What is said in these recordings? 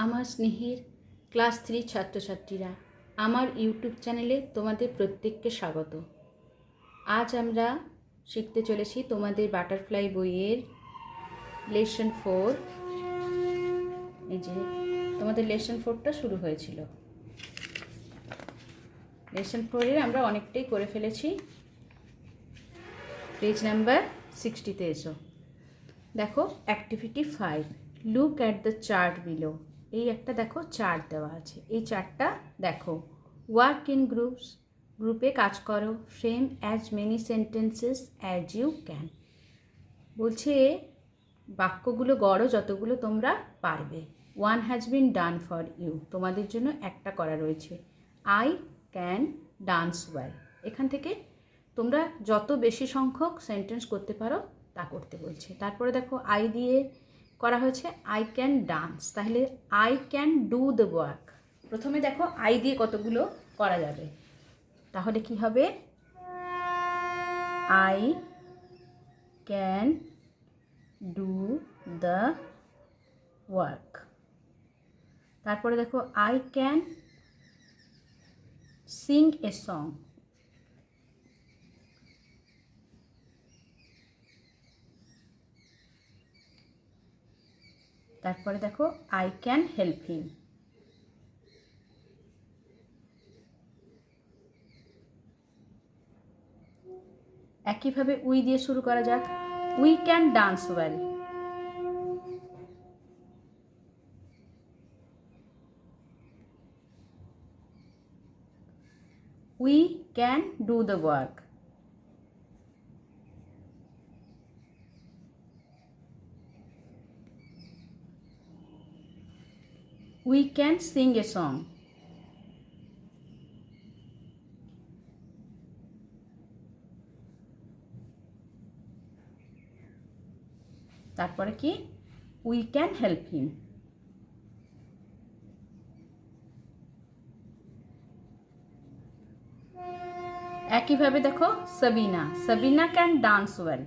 আমার স্নেহের ক্লাস 3 ছাত্রছাত্রীরা, আমার ইউটিউব চ্যানেলে তোমাদের প্রত্যেককে স্বাগত। আজ আমরা শিখতে চলেছি তোমাদের বাটারফ্লাই বইয়ের লেসন 4। এই যে তোমাদের লেসন 4টা শুরু হয়েছিল। লেসন 4-এর আমরা অনেকটাই করে ফেলেছি। পেজ নাম্বার 60-তে এসো। দেখো activity 5, look at the chart below. এই একটা দেখো চার্ট দেওয়া আছে, এই চার্টটা দেখো। ওয়ার্ক ইন গ্রুপস, গ্রুপে কাজ করো। Frame as many sentences as you can. বলছে বাক্যগুলো গড়ো যতগুলো তোমরা পারবে। One has been done for you, তোমাদের জন্য একটা করা রয়েছে। আই ক্যান ডান্স ওয়েল, এখান থেকে তোমরা যত বেশি সংখ্যক সেন্টেন্স করতে পারো তা করতে বলছে। তারপরে দেখো আই দিয়ে করা হয়েছে আই ক্যান ডান্স, তাহলে I can do the work. প্রথমে দেখো আই দিয়ে কতগুলো করা যাবে, তাহলে কি হবে? I can do the work. তারপরে দেখো I can sing a song. তারপরে দেখো আই ক্যান হেল্প হিম। একইভাবে উই দিয়ে শুরু করা যাক। We can dance well. We can do the work. We can sing a song. তারপরে কি? উই ক্যান হেল্প হিম। একইভাবে দেখো Sabina, Sabina can dance well.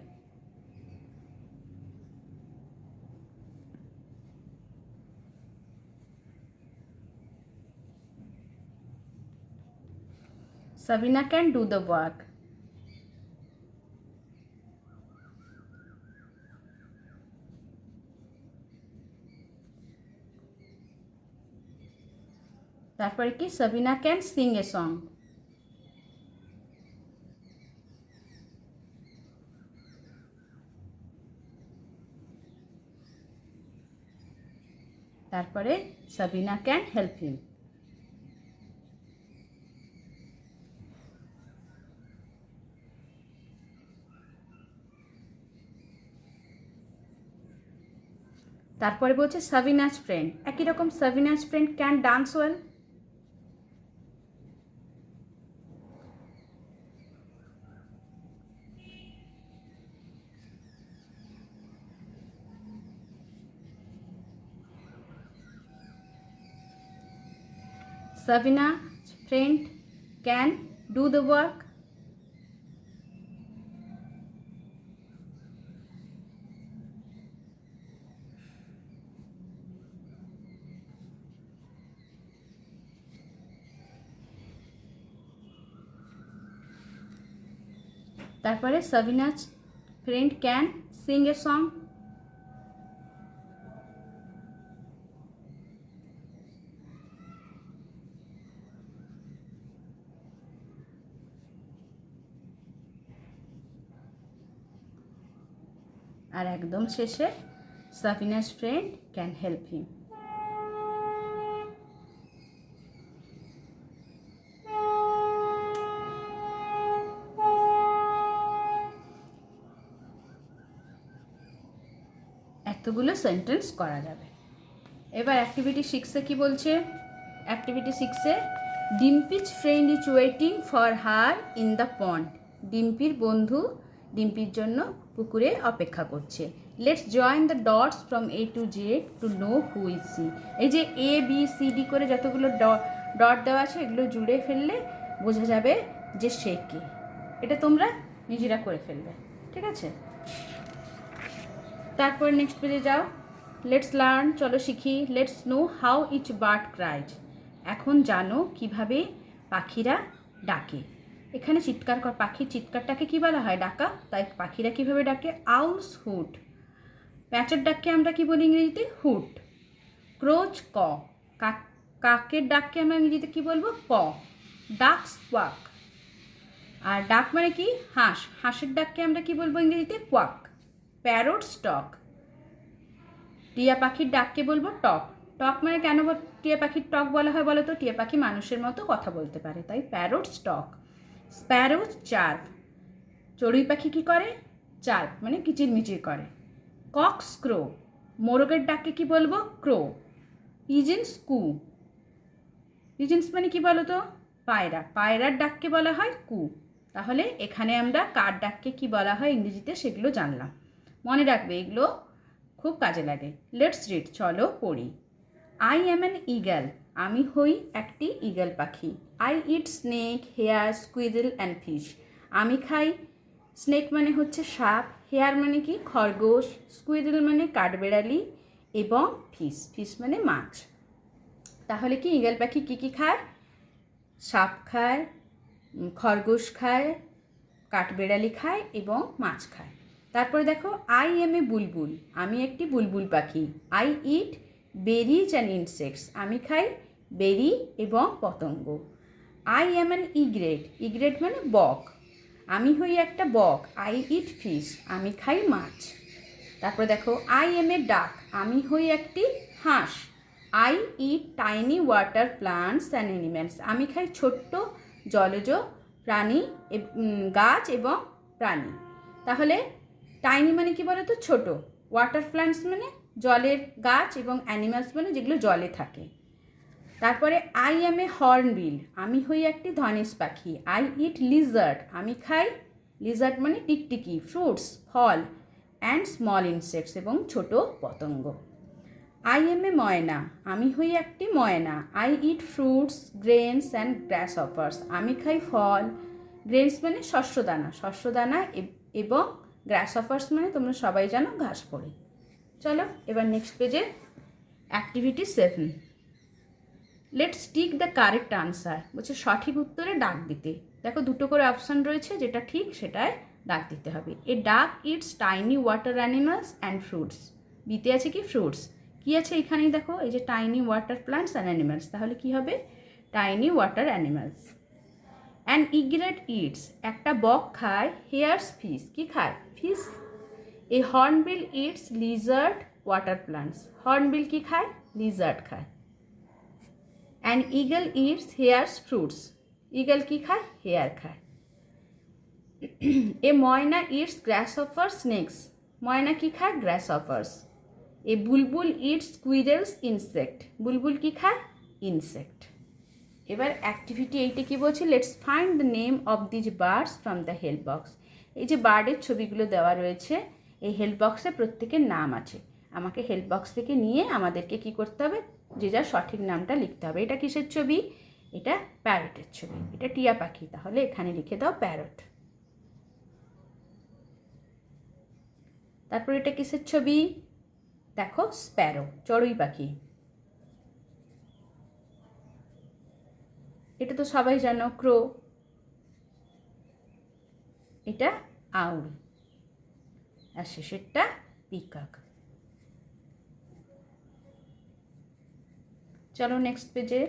Sabina can do the work. তারপরে কি? Sabina can sing a song. তারপরে সাবিনা ক্যান হেল্প হিম। তারপরে বলছে সাবিনাস ফ্রেন্ড, একই রকম Sabina's friend can dance well. Sabina friend can do the work. তারপরে Sabina's friend can sing a song. আর একদম শেষে Sabina's friend can help him. এতগুলো সেন্টেন্স করা যাবে। এবার অ্যাক্টিভিটি 6-এ কি বলছে? অ্যাক্টিভিটি 6-এ Dimpy's friend is waiting for her in the pond. ডিম্পির বন্ধু ডিম্পির জন্য পুকুরে অপেক্ষা করছে। Let's join the dots from A to Z to know who is C. এই যে এ বি সি ডি করে যতগুলো ডট দেওয়া আছে এগুলো জুড়ে ফেললে বোঝা যাবে যে সে কে। এটা তোমরা নিজেরা করে ফেলবে, ঠিক আছে? তারপর নেক্সট পেজে যাও। লেটস লার্ন, চলো শিখি। Let's know how each bird cries. এখন জানো কিভাবে পাখিরা ডাকে। এখানে পাখির চিৎকারটাকে কী বলা হয়? ডাকা। তাই পাখিরা কিভাবে ডাকে? আউলস হুট। প্যাঁচার ডাককে আমরা কি বলি ইংরেজিতে? হুট। ক্রোচ ক। কাকের ডাককে আমরা ইংরেজিতে কী বলবো? ক। Ducks quack. আর ডাক মানে কি? হাঁস। হাঁসের ডাককে আমরা কি বলবো ইংরেজিতে? কোয়াক। Parrot stock. টিয়া পাখির ডাককে বলবো টক। টক মানে কেন টিয়া পাখির টক বলা হয় বলো তো? টিয়া পাখি মানুষের মতো কথা বলতে পারে, তাই প্যারট স্টক। স্প্যারো চার্প। চড়ুই পাখি কী করে? চার্প মানে কিচিরমিচির করে। কক্স ক্রো। মোরগের ডাককে কি বলবো? ক্রো। পিজেন্স কু। পিজেন্স মানে কি বলো তো? পায়রা। পায়রার ডাককে বলা হয় কু। তাহলে এখানে আমরা কার ডাককে কি বলা হয় ইংরেজিতে সেগুলো জানলাম। মনে রাখবে, এগুলো খুব কাজে লাগে। লেটস রিড, চলো পড়ি। I am an eagle. আমি হই একটি ইগল পাখি। I eat snake, hare, squirrel and fish. আমি খাই, স্নেক মানে হচ্ছে সাপ, হেয়ার মানে কি? খরগোশ, স্কুইরেল মানে কাঠবেড়ালি এবং ফিশ, ফিশ মানে মাছ। তাহলে কি ইগল পাখি কী কী খায়? সাপ খায়, খরগোশ খায়, কাঠবেড়ালি খায় এবং মাছ খায়। তারপরে দেখো, আই এম এ বুলবুল। আমি একটি বুলবুল পাখি। I it berries and insects. আমি খাই বেরি এবং পতঙ্গ। I am an egret. Egret মানে বক। আমি হই একটা বক। I eat fish. আমি খাই মাছ। তারপরে দেখো, আই এম এ ডাক। আমি হই একটি হাঁস। I eat tiny water plants and animals. আমি খাই ছোট্ট জলজ প্রাণী, গাছ এবং প্রাণী। তাহলে টাইনি মানে কি বলো তো? ছোট। ওয়াটার প্লান্টস মানে জলের গাছ, এবং অ্যানিম্যালস মানে যেগুলো জলে থাকে। তারপরে আই অ্যাম এ হর্নবিল। আমি হই একটি ধনেশ পাখি। I eat lizard. আমি খাই, লিজার্ড মানে টিকটিকি, ফ্রুটস ফল, অ্যান্ড স্মল ইনসেক্টস এবং ছোট পতঙ্গ। I am a myna. আমি হই একটি ময়না। I eat fruits, grains and grasshoppers. আমি খাই ফল, গ্রেনস মানে শস্যদানা, শস্যদানা এবং গ্রাস অফার্স মানে তোমরা সবাই জানো ঘাস পড়ে। চলো এবার নেক্সট পেজে activity 7। Let's tick the correct answer. বলছে সঠিক উত্তরে ডাক দিতে। দেখো দুটো করে অপশান রয়েছে, যেটা ঠিক সেটায় ডাক দিতে হবে। এ ডাক it's tiny water animals and fruits. বিতে আছে কি? ফ্রুটস। কী আছে এখানেই দেখো, এই যে tiny water plants and animals, তাহলে কি হবে? Tiny water animals. An egret eats. একটা বক খায় হেয়ার্স ফিশ। কি খায়? Fish. A hornbill eats lizard water plants. Hornbill কি খায়? লিজার্ড খায়। An eagle eats hares fruits. Eagle কি খায়? হেয়ার খায়। A myna eats grasshoppers snakes. ময়না কি খায়? Grasshoppers. A bulbul eats squirrels insect. বুলবুল কি খায়? ইনসেক্ট। এবার অ্যাক্টিভিটি 8-এ কী বলছি? Let's find the name of these birds from the help box. এই যে বার্ডের ছবিগুলো দেওয়া রয়েছে, এই হেল্প বক্সে প্রত্যেকের নাম আছে। আমাকে হেল্প বক্স থেকে নিয়ে আমাদেরকে কি করতে হবে? যে যার সঠিক নামটা লিখতে হবে। এটা কিসের ছবি? এটা প্যারটের ছবি। এটা টিয়া পাখি, তাহলে এখানে লিখে দাও প্যারট। তারপর এটা কিসের ছবি? দেখো স্প্যারো, চড়ুই পাখি। এটা তো সবাই জানো, ক্রো। এটা আউল, আর শেষেরটা পিকক। চলো নেক্সট পেজে।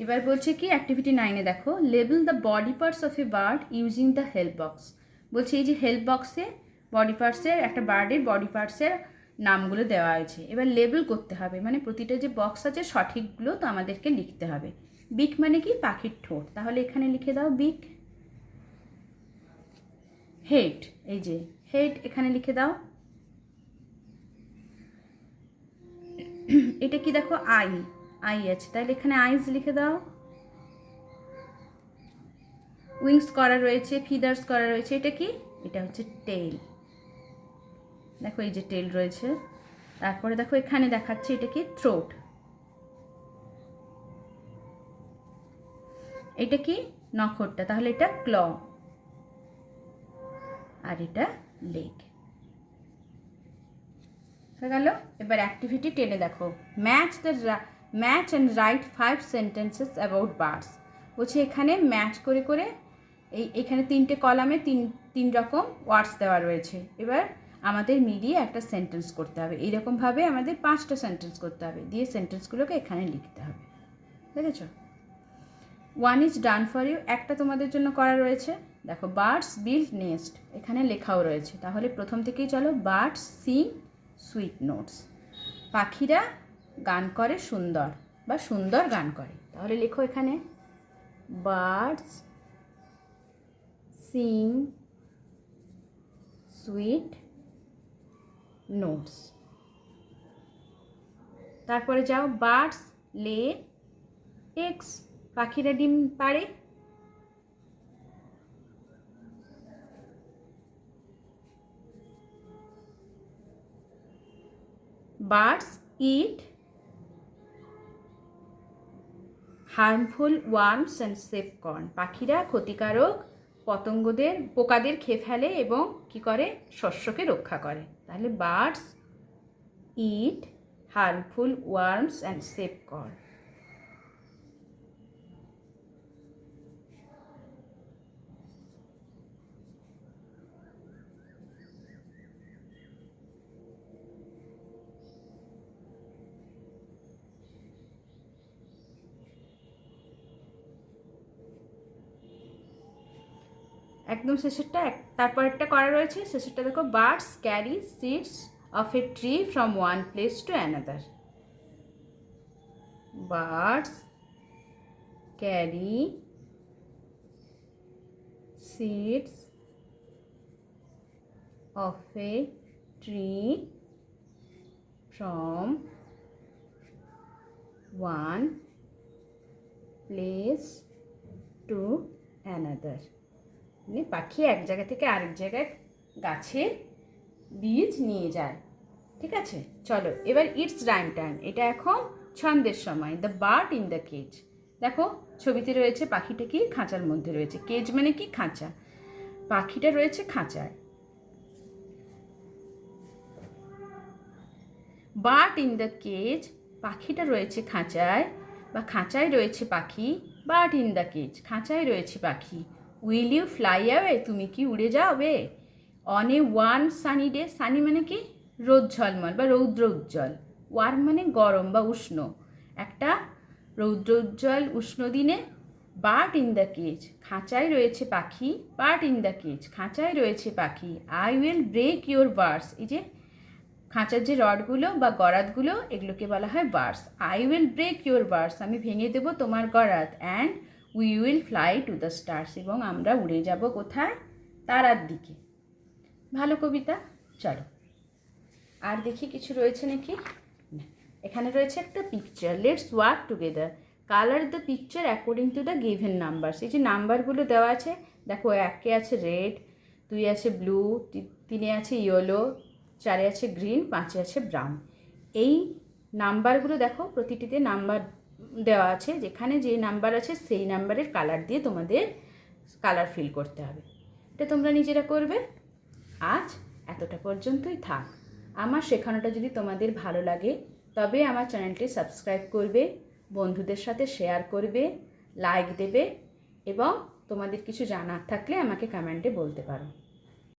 এবার বলছে কি অ্যাক্টিভিটি 9-এ দেখো, label the body parts of a bird using the help box. বলছে এই যে হেল্প বক্সে বডি পার্টসের, একটা বার্ডের বডি পার্টসের নামগুলো দেওয়া আছে। এবার লেবেল করতে হবে, মানে প্রতিটা যে বক্স আছে সঠিকগুলো তো আমাদেরকে লিখতে হবে। বিক মানে কি? পাখির ঠোঁট, তাহলে এখানে লিখে দাও বিক। হেড, এই যে হেড এখানে লিখে দাও। এটা কি দেখো? আই, আই আছে, তাহলে এখানে আইজ লিখে দাও। উইংস করা রয়েছে, ফিদার্স করা রয়েছে, এটা কি? এটা হচ্ছে টেইল। দেখো এই যে টেল রয়েছে। তারপরে দেখো এখানে দেখাচ্ছে এটা কি? থ্রোট। এটা কি? নখরটা, তাহলে এটা ক্ল। আর এটা লেগ। হয়ে গেল। এবার অ্যাক্টিভিটি 10 দেখো, match and right 5 sentences about birds. বলছে এখানে ম্যাচ করে করে এইখানে 3টে কলামে তিন রকম ওয়ার্ডস দেওয়া রয়েছে। এবার আমাদের মিলিয়ে একটা সেন্টেন্স করতে হবে। এইরকমভাবে আমাদের 5টা সেন্টেন্স করতে হবে, দিয়ে সেন্টেন্সগুলোকে এখানে লিখতে হবে। দেখেছ? 1 ইজ ডান ফর ইউ, একটা তোমাদের জন্য করা রয়েছে। দেখো, বার্ডস বিল্ড নেস্ট, এখানে লেখাও রয়েছে। তাহলে প্রথম থেকেই চলো, বার্ডস সিং সুইট নোটস, পাখিরা গান করে সুন্দর বা সুন্দর গান করে। তাহলে লেখো এখানে, বার্ডস সিং সুইট নোটস। তারপরে যাও, বার্ডস লে এগস, পাখিরা ডিম পাড়ে। Birds it harmful worms and save corn, পাখিরা ক্ষতিকারক পোকাদের খেয়ে ফেলে এবং কি করে, শস্যকে রক্ষা করে। তাহলে birds it harmful worms and save corn. একদম শেষেরটা, তারপরেরটা করা রয়েছে, শেষেরটা দেখো, birds carry seeds of a tree from one place to another. Birds carry seeds of a tree from one place to another. মানে পাখি এক জায়গা থেকে আরেক জায়গায় গাছে বীজ নিয়ে যায়। ঠিক আছে, চলো এবার ইটস রাইম টাইম। এটা এখন ছন্দের সময়। The bird in the cage, দেখো ছবিতে রয়েছে পাখিটা কি খাঁচার মধ্যে রয়েছে। কেজ মানে কি, খাঁচা। পাখিটা রয়েছে খাঁচায়। বার্ড ইন দ্য কেজ, পাখিটা রয়েছে খাঁচায় বা খাঁচায় রয়েছে পাখি। বার্ড ইন দ্য কেজ, খাঁচায় রয়েছে পাখি। উইল ইউ ফ্লাই অ্যাওয়ে, তুমি কি উড়ে যাবে? On a warm sunny day, sunny মানে কি, রোদ ঝলমল বা রৌদ্র উজ্জ্বল। ওয়ার্ম মানে গরম বা উষ্ণ। একটা রৌদ্র উজ্জ্বল উষ্ণ দিনে বার্ড ইন দ্য কেজ, খাঁচায় রয়েছে পাখি। বার্ড ইন দ্য কেজ, খাঁচায় রয়েছে পাখি। I will break your bars, এই যে খাঁচার যে রডগুলো বা গরাদগুলো, এগুলোকে বলা হয় bars. I will break your bars, আমি ভেঙে দেবো তোমার গরাদ। And we will fly to the stars, এবং আমরা উড়ে যাব কোথায়, তারার দিকে। ভালো কবিতা। চলো আর দেখি কিছু রয়েছে নাকি। এখানে রয়েছে একটা picture. Let's work together, colour the picture according to the given numbers. এই যে নাম্বারগুলো দেওয়া আছে, দেখো 1-এ আছে রেড, 2-এ আছে ব্লু, 3-এ আছে ইয়েলো, 4-এ আছে গ্রিন, 5-এ আছে ব্রাউন। এই নাম্বারগুলো দেখো, প্রতিটিতে নাম্বার দেওয়া আছে। যেখানে যে নাম্বার আছে সেই নাম্বারের কালার দিয়ে তোমাদের কালার ফিল করতে হবে। এটা তোমরা নিজেরা করবে। আজ এতটা পর্যন্তই থাক। আমার শেখানোটা যদি তোমাদের ভালো লাগে তবে আমার চ্যানেলটি সাবস্ক্রাইব করবে, বন্ধুদের সাথে শেয়ার করবে, লাইক দেবে এবং তোমাদের কিছু জানার থাকলে আমাকে কমেন্টে বলতে পারো।